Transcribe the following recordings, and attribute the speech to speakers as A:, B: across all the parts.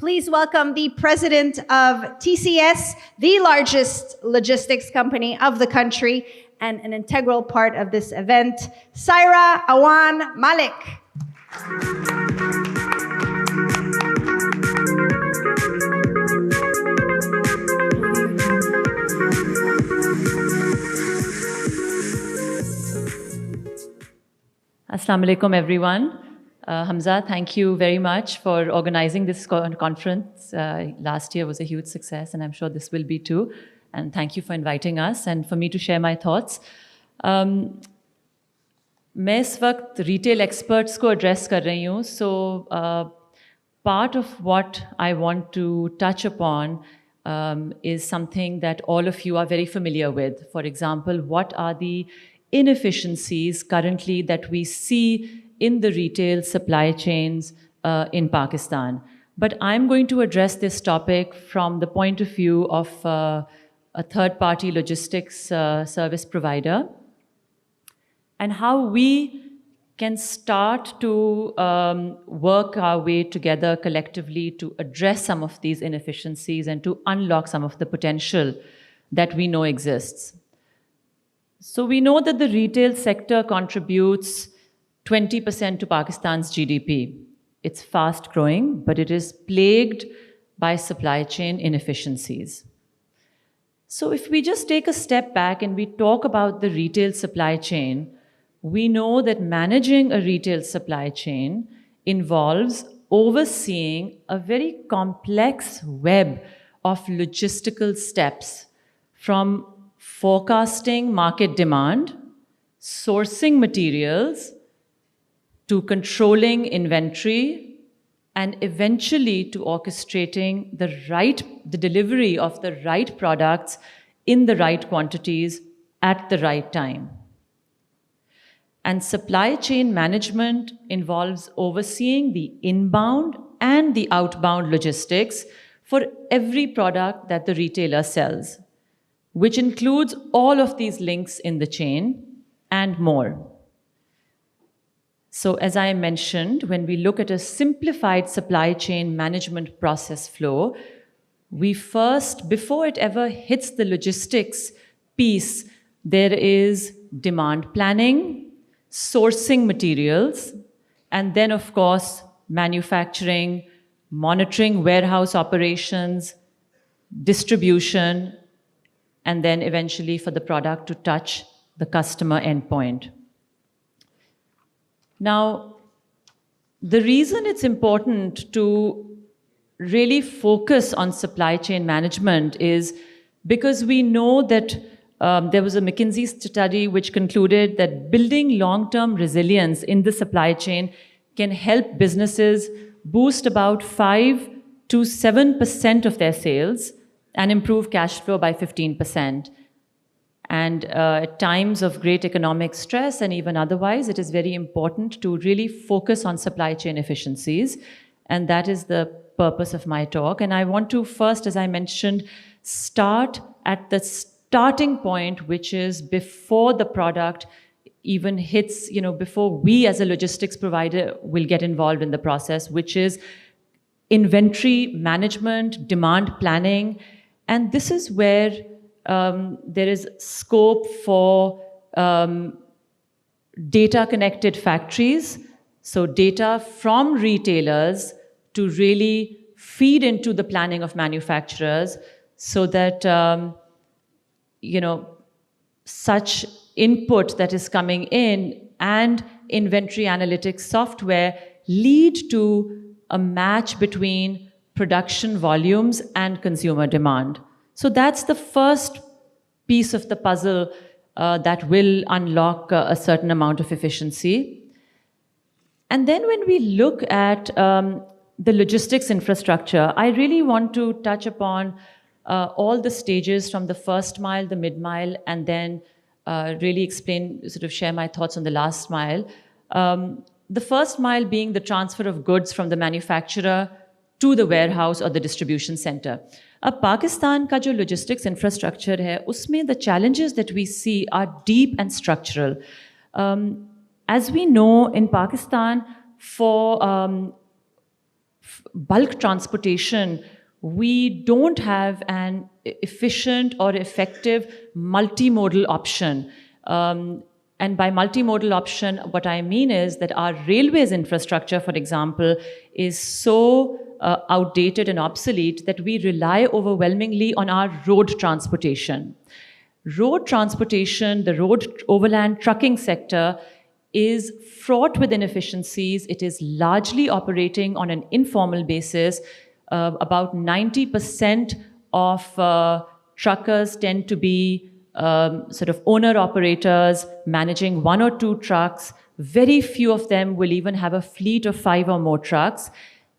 A: please welcome the president of TCS, the largest logistics company of the country, and an integral part of this event, Saira, Awan, Malik.
B: Assalamu alaikum, everyone. Hamza, thank you very much for organizing this conference. Last year was a huge success, and I'm sure this will be too. And thank you for inviting us and for me to share my thoughts. मैं इस वक्त retail experts को address कर रही हूँ. So part of what I want to touch upon is something that all of you are very familiar with. For example, what are the inefficiencies currently that we see in the retail supply chains in Pakistan. But I'm going to address this topic from the point of view of a third-party logistics service provider and how we can start to work our way together collectively to address some of these inefficiencies and to unlock some of the potential that we know exists. So we know that the retail sector contributes 20% to Pakistan's GDP. It's fast growing, but it is plagued by supply chain inefficiencies. So if we just take a step back and we talk about the retail supply chain, we know that managing a retail supply chain involves overseeing a very complex web of logistical steps, from forecasting market demand, sourcing materials, to controlling inventory, and eventually to orchestrating the delivery of the right products in the right quantities at the right time. And supply chain management involves overseeing the inbound and the outbound logistics for every product that the retailer sells, which includes all of these links in the chain and more. So as I mentioned, when we look at a simplified supply chain management process flow, we first, before it ever hits the logistics piece, there is demand planning, sourcing materials, and then of course, manufacturing, monitoring warehouse operations, distribution, and then eventually for the product to touch the customer endpoint. Now, the reason it's important to really focus on supply chain management is because we know that there was a McKinsey study which concluded that building long-term resilience in the supply chain can help businesses boost about 5 to 7% of their sales and improve cash flow by 15%. And at times of great economic stress and even otherwise, it is very important to really focus on supply chain efficiencies. And that is the purpose of my talk. And I want to first, as I mentioned, start at the starting point, which is before the product even hits, before we as a logistics provider will get involved in the process, which is inventory management, demand planning. And this is where there is scope for data-connected factories, so data from retailers to really feed into the planning of manufacturers so that, such input that is coming in and inventory analytics software lead to a match between production volumes and consumer demand. So that's the first piece of the puzzle that will unlock a certain amount of efficiency. And then when we look at the logistics infrastructure, I really want to touch upon all the stages from the first mile, the mid-mile, and then really share my thoughts on the last mile. The first mile being the transfer of goods from the manufacturer to the warehouse or the distribution center. अब पाकिस्तान का जो logistics infrastructure है, उसमें the challenges that we see are deep and structural. As we know, in Pakistan, bulk transportation, we don't have an efficient or effective multimodal option. And by multimodal option, what I mean is that our railways infrastructure, for example, is so outdated and obsolete that we rely overwhelmingly on our road transportation. Road transportation, the road overland trucking sector, is fraught with inefficiencies. It is largely operating on an informal basis. About 90% of truckers tend to be sort of owner-operators managing 1 or 2 trucks. Very few of them will even have a fleet of 5 or more trucks.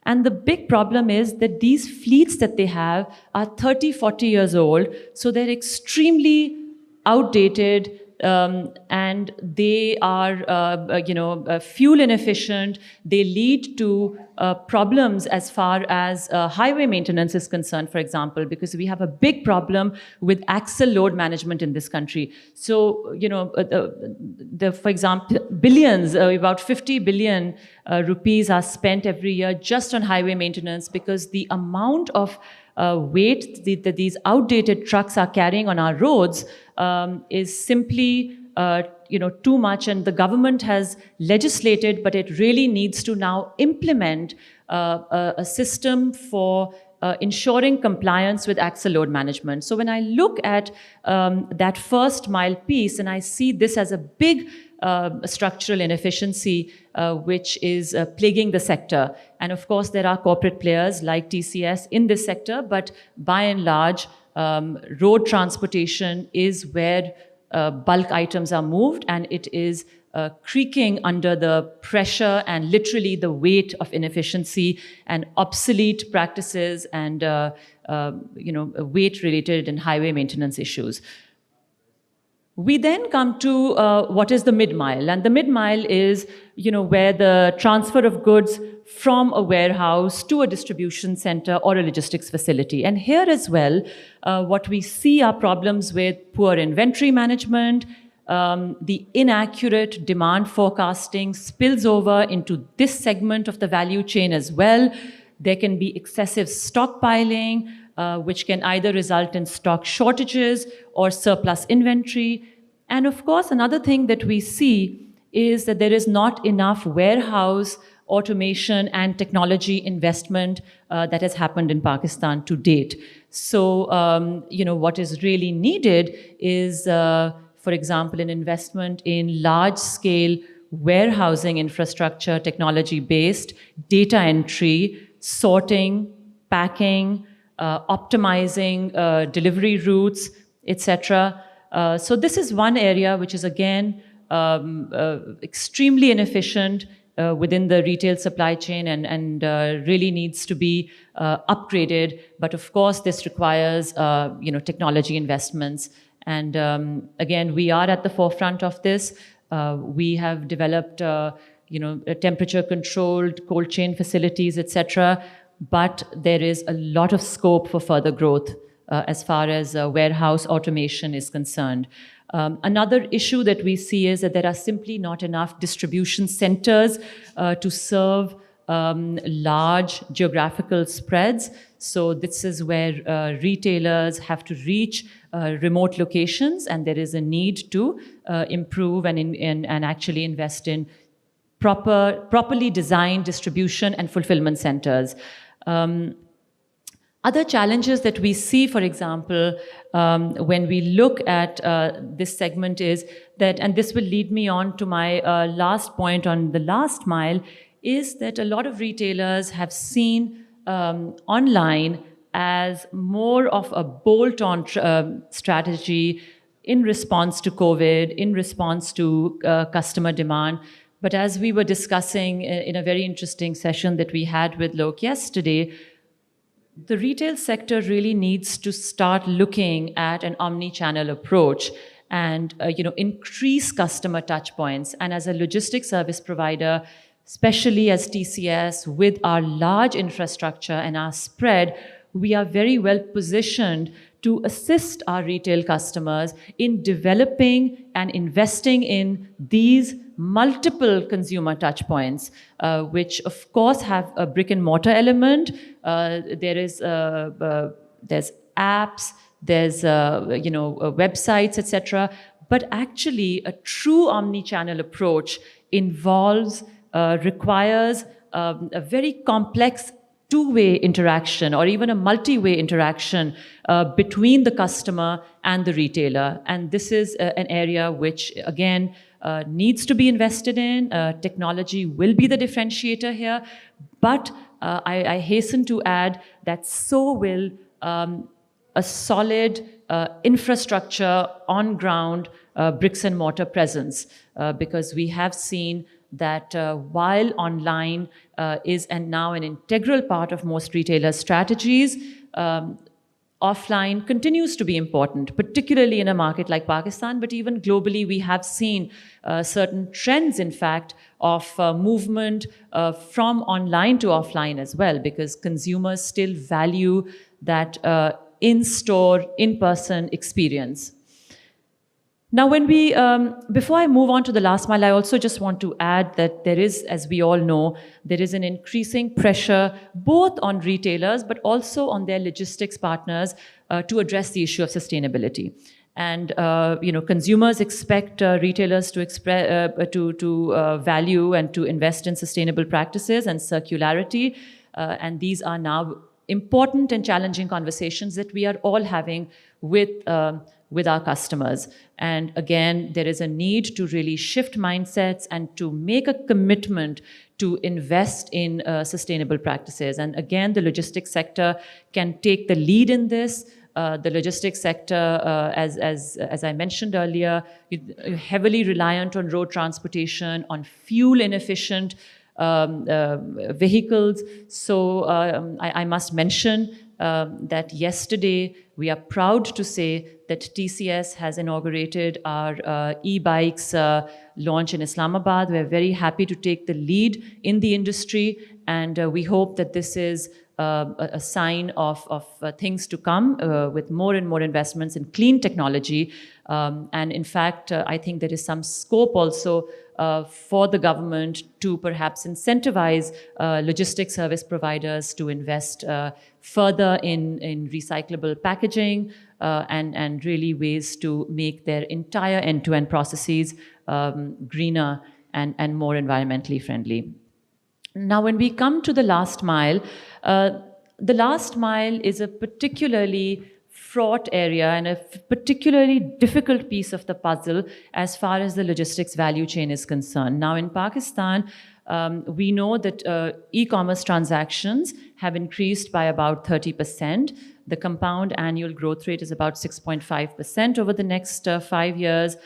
B: And the big problem is that these fleets that they have are 30, 40 years old, so they're extremely outdated, and they are, fuel inefficient. They lead to problems as far as highway maintenance is concerned, for example, because we have a big problem with axle load management in this country. So, for example, billions, about 50 billion rupees are spent every year just on highway maintenance, because the amount of weight that these outdated trucks are carrying on our roads is simply too much, and the government has legislated, but it really needs to now implement a system for ensuring compliance with axle load management. So when I look at that first mile piece, and I see this as a big structural inefficiency which is plaguing the sector. And of course, there are corporate players like TCS in this sector, but by and large, road transportation is where bulk items are moved, and it is creaking under the pressure and literally the weight of inefficiency and obsolete practices and weight-related and highway maintenance issues. We then come to what is the mid-mile, and the mid-mile is, where the transfer of goods from a warehouse to a distribution center or a logistics facility. And here as well, what we see are problems with poor inventory management. The inaccurate demand forecasting spills over into this segment of the value chain as well. There can be excessive stockpiling, which can either result in stock shortages or surplus inventory. And of course, another thing that we see is that there is not enough warehouse automation and technology investment that has happened in Pakistan to date. So, what is really needed is, for example, an investment in large-scale warehousing infrastructure, technology-based, data entry, sorting, packing, optimizing delivery routes, etc. So this is one area which is, again, extremely inefficient within the retail supply chain and really needs to be upgraded. But of course, this requires technology investments. And again, we are at the forefront of this. We have developed temperature-controlled cold chain facilities, etc. But there is a lot of scope for further growth as far as warehouse automation is concerned. Another issue that we see is that there are simply not enough distribution centers to serve large geographical spreads. So this is where retailers have to reach remote locations, and there is a need to improve and actually invest in properly designed distribution and fulfillment centers. Other challenges that we see, for example, when we look at this segment is that, and this will lead me on to my last point on the last mile, is that a lot of retailers have seen online as more of a bolt-on strategy in response to COVID, in response to customer demand. But as we were discussing in a very interesting session that we had with Lok yesterday, the retail sector really needs to start looking at an omni-channel approach and increase customer touch points. And as a logistics service provider, especially as TCS, with our large infrastructure and our spread, we are very well positioned to assist our retail customers in developing and investing in these multiple consumer touch points, which of course have a brick and mortar element. There's apps, there's websites, etc. But actually, a true omni-channel approach requires a very complex two-way interaction or even a multi-way interaction between the customer and the retailer. And this is an area which, again, needs to be invested in. Technology will be the differentiator here. But I hasten to add that so will a solid infrastructure on ground, bricks and mortar presence, because we have seen that while online is now an integral part of most retailers' strategies, offline continues to be important, particularly in a market like Pakistan, but even globally we have seen certain trends, in fact, of movement from online to offline as well, because consumers still value that in-store, in-person experience. Now, before I move on to the last mile, I also just want to add that there is, as we all know, there is an increasing pressure both on retailers but also on their logistics partners to address the issue of sustainability. And consumers expect retailers to value and to invest in sustainable practices and circularity, and these are now important and challenging conversations that we are all having with our customers. And again, there is a need to really shift mindsets and to make a commitment to invest in sustainable practices. And again, the logistics sector can take the lead in this. The logistics sector, as I mentioned earlier, heavily reliant on road transportation, on fuel inefficient vehicles. So I must mention that yesterday we are proud to say that TCS has inaugurated our e-bikes launch in Islamabad. We're very happy to take the lead in the industry, and we hope that this is a sign of things to come with more and more investments in clean technology. And in fact, I think there is some scope also for the government to perhaps incentivize logistics service providers to invest further in recyclable packaging and really ways to make their entire end-to-end processes greener and more environmentally friendly. Now, when we come to the last mile is a particularly fraught area and a particularly difficult piece of the puzzle as far as the logistics value chain is concerned. Now, in Pakistan, we know that e-commerce transactions have increased by about 30%. The compound annual growth rate is about 6.5% over the next 5 years.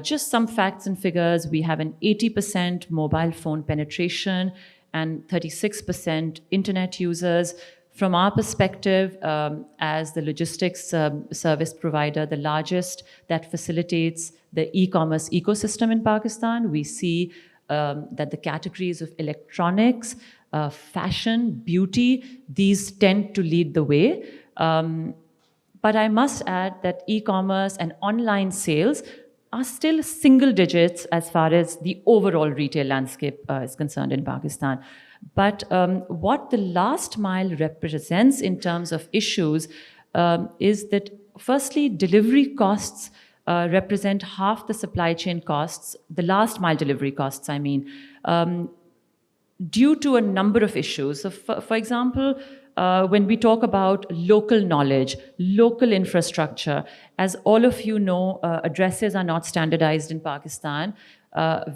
B: Just some facts and figures: we have an 80% mobile phone penetration and 36% internet users. From our perspective, as the logistics service provider, the largest that facilitates the e-commerce ecosystem in Pakistan, we see that the categories of electronics, fashion, beauty, these tend to lead the way. But I must add that e-commerce and online sales are still single digits as far as the overall retail landscape is concerned in Pakistan. But what the last mile represents in terms of issues is that, firstly, delivery costs represent half the supply chain costs, the last mile delivery costs, I mean, due to a number of issues. So, for example, when we talk about local knowledge, local infrastructure, as all of you know, addresses are not standardized in Pakistan.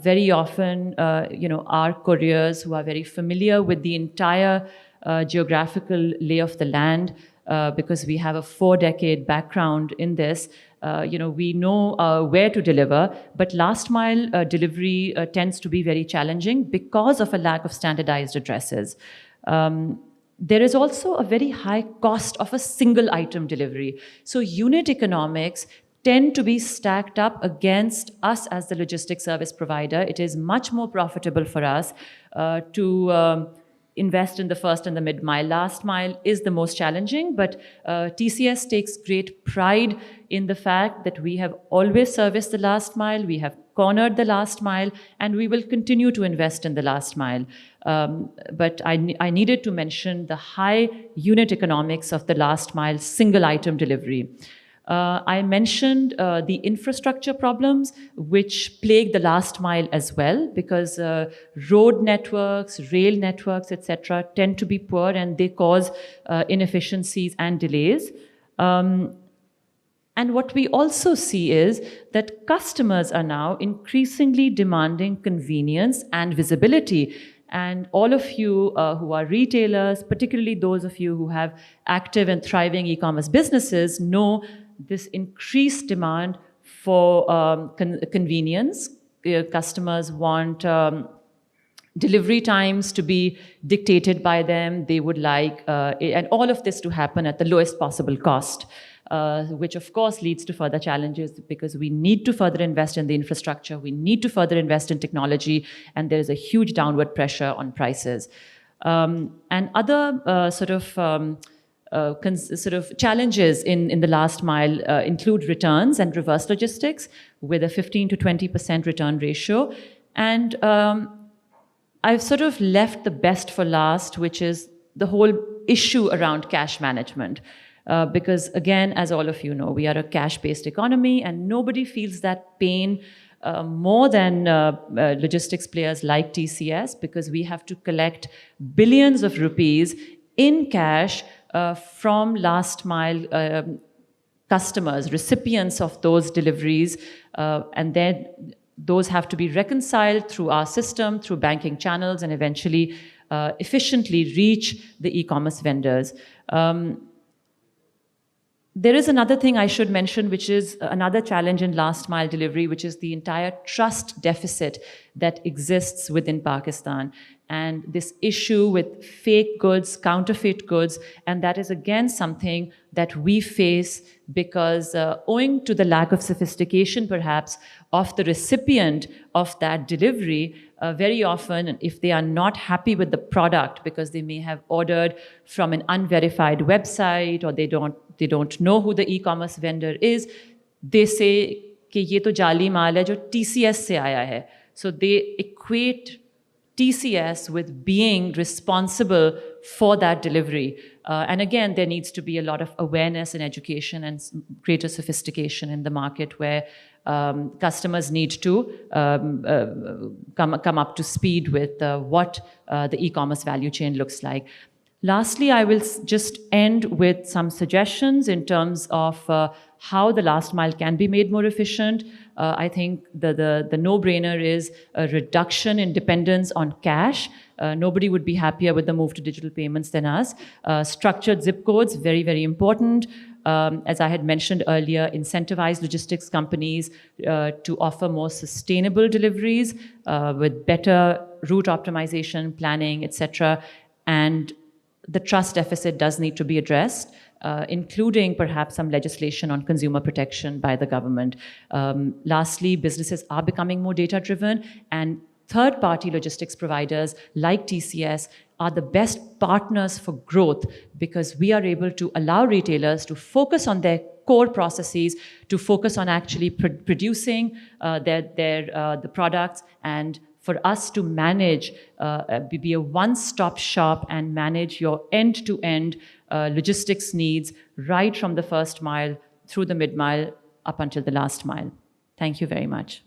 B: Very often, our couriers who are very familiar with the entire geographical lay of the land, because we have a 4-decade background in this, we know where to deliver, but last mile delivery tends to be very challenging because of a lack of standardized addresses. There is also a very high cost of a single item delivery. So unit economics tend to be stacked up against us as the logistics service provider. It is much more profitable for us to invest in the first and the mid-mile. Last mile is the most challenging, but TCS takes great pride in the fact that we have always serviced the last mile, we have cornered the last mile, and we will continue to invest in the last mile. But I needed to mention the high unit economics of the last mile single item delivery. I mentioned the infrastructure problems which plague the last mile as well, because road networks, rail networks, etc. tend to be poor and they cause inefficiencies and delays. And what we also see is that customers are now increasingly demanding convenience and visibility. And all of you who are retailers, particularly those of you who have active and thriving e-commerce businesses, know this increased demand for convenience. Customers want delivery times to be dictated by them. They would like, and all of this to happen at the lowest possible cost. Which of course leads to further challenges, because we need to further invest in the infrastructure, we need to further invest in technology, and there's a huge downward pressure on prices. And other sort of challenges in the last mile include returns and reverse logistics with a 15 to 20% return ratio. And I've sort of left the best for last, which is the whole issue around cash management. Because again, as all of you know, we are a cash-based economy and nobody feels that pain more than logistics players like TCS, because we have to collect billions of rupees in cash from last mile customers, recipients of those deliveries, and then those have to be reconciled through our system, through banking channels, and eventually efficiently reach the e-commerce vendors. There is another thing I should mention, which is another challenge in last mile delivery, which is the entire trust deficit that exists within Pakistan. And this issue with fake goods, counterfeit goods, and that is again something that we face because owing to the lack of sophistication perhaps of the recipient of that delivery, very often if they are not happy with the product because they may have ordered from an unverified website or they don't know who the e-commerce vendor is, they say कि ये तो जाली माल है जो TCS से आया है. So they equate TCS with being responsible for that delivery. And again, there needs to be a lot of awareness and education and greater sophistication in the market where customers need to come up to speed with what the e-commerce value chain looks like. Lastly, I will just end with some suggestions in terms of how the last mile can be made more efficient. I think the no-brainer is a reduction in dependence on cash. Nobody would be happier with the move to digital payments than us. Structured zip codes, very, very important. As I had mentioned earlier, incentivize logistics companies to offer more sustainable deliveries with better route optimization, planning, etc. And the trust deficit does need to be addressed, including perhaps some legislation on consumer protection by the government. Lastly, businesses are becoming more data-driven, and third-party logistics providers like TCS are the best partners for growth because we are able to allow retailers to focus on their core processes, to focus on actually producing the products, and for us to manage, be a one-stop shop and manage your end-to-end logistics needs right from the first mile through the mid-mile up until the last mile. Thank you very much.